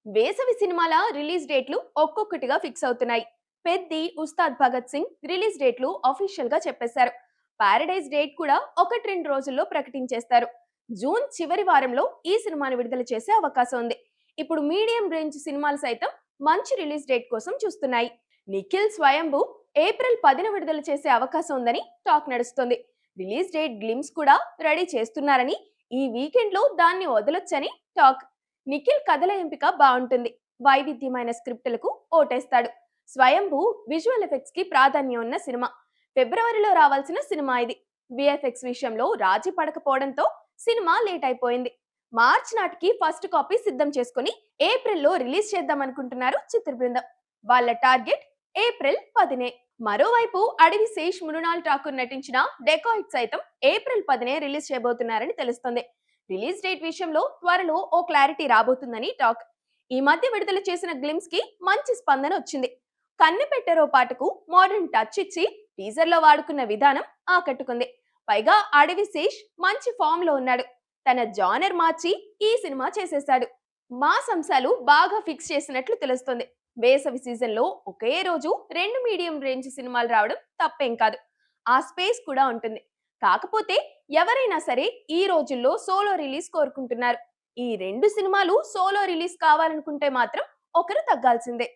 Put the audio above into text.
వేసవి సినిమాల రిలీజ్ డేట్లు ఒక్కొక్కటిగా ఫిక్స్ అవుతున్నాయి. పెద్ది, ఉస్తాద్ భగత్ సింగ్ రిలీజ్ డేట్లు అఫీషియల్ గా చెప్పేశారు. పారడైజ్ డేట్ కూడా ఒకటి రెండు రోజుల్లో ప్రకటించేస్తారు. జూన్ చివరి వారంలో ఈ సినిమాను విడుదల చేసే అవకాశం ఉంది. ఇప్పుడు మీడియం రేంజ్ సినిమాలు సైతం మంచి రిలీజ్ డేట్ కోసం చూస్తున్నాయి. నిఖిల్ స్వయంభూ ఏప్రిల్ 10న విడుదల చేసే అవకాశం ఉందని టాక్ నడుస్తుంది. రిలీజ్ డేట్ గ్లిమ్స్ కూడా రెడీ చేస్తున్నారని, ఈ వీకెండ్ లో దాన్ని వదలొచ్చని టాక్. నిఖిల్ కథల ఎంపిక బాగుంటుంది. వైవిధ్యమైన స్క్రిప్టులకు ఓటేస్తాడు. స్వయంభూ విజువల్ ఎఫెక్ట్స్ కి ప్రాధాన్యం ఉన్న సినిమా. ఫిబ్రవరిలో రావాల్సిన సినిమా ఇది. విఎఫ్ఎక్స్ విషయంలో రాజీ పడకపోవడంతో సినిమా లేట్ అయిపోయింది. మార్చ్ నాటికి ఫస్ట్ కాపీ సిద్ధం చేసుకుని ఏప్రిల్లో రిలీజ్ చేద్దాం అనుకుంటున్నారు చిత్ర బృందం. వాళ్ళ టార్గెట్ ఏప్రిల్ 10నే. మరోవైపు అడవి శేష్, మృణాల్ ఠాకూర్ నటించిన డెకాయిట్ సైతం ఏప్రిల్ 10నే రిలీజ్ చేయబోతున్నారని తెలుస్తుంది. రిలీజ్ డేట్ విషయంలో త్వరలో ఓ క్లారిటీ రాబోతుందని టాక్. ఈ మధ్య విడుదల చేసిన గ్లిమ్స్ కి మంచి స్పందన వచ్చింది. కన్నెపెట్టెరో పాటకు మోడర్న్ టచ్ ఇచ్చి టీజర్ లో వాడుకున్న విధానం ఆకట్టుకుంది. పైగా అడవి శేష్ మంచి ఫామ్ లో ఉన్నాడు. తన జానర్ మార్చి ఈ సినిమా చేసేశాడు. మాస్ అంశాలు బాగా ఫిక్స్ చేసినట్లు తెలుస్తుంది. వేసవి సీజన్ లో ఒకే రోజు రెండు మీడియం రేంజ్ సినిమాలు రావడం తప్పేం కాదు. ఆ స్పేస్ కూడా ఉంటుంది. కాకపోతే ఎవరైనా సరే ఈ రోజుల్లో సోలో రిలీజ్ కోరుకుంటున్నారు. ఈ రెండు సినిమాలు సోలో రిలీజ్ కావాలనుకుంటే మాత్రం ఒకరు తగ్గాల్సిందే.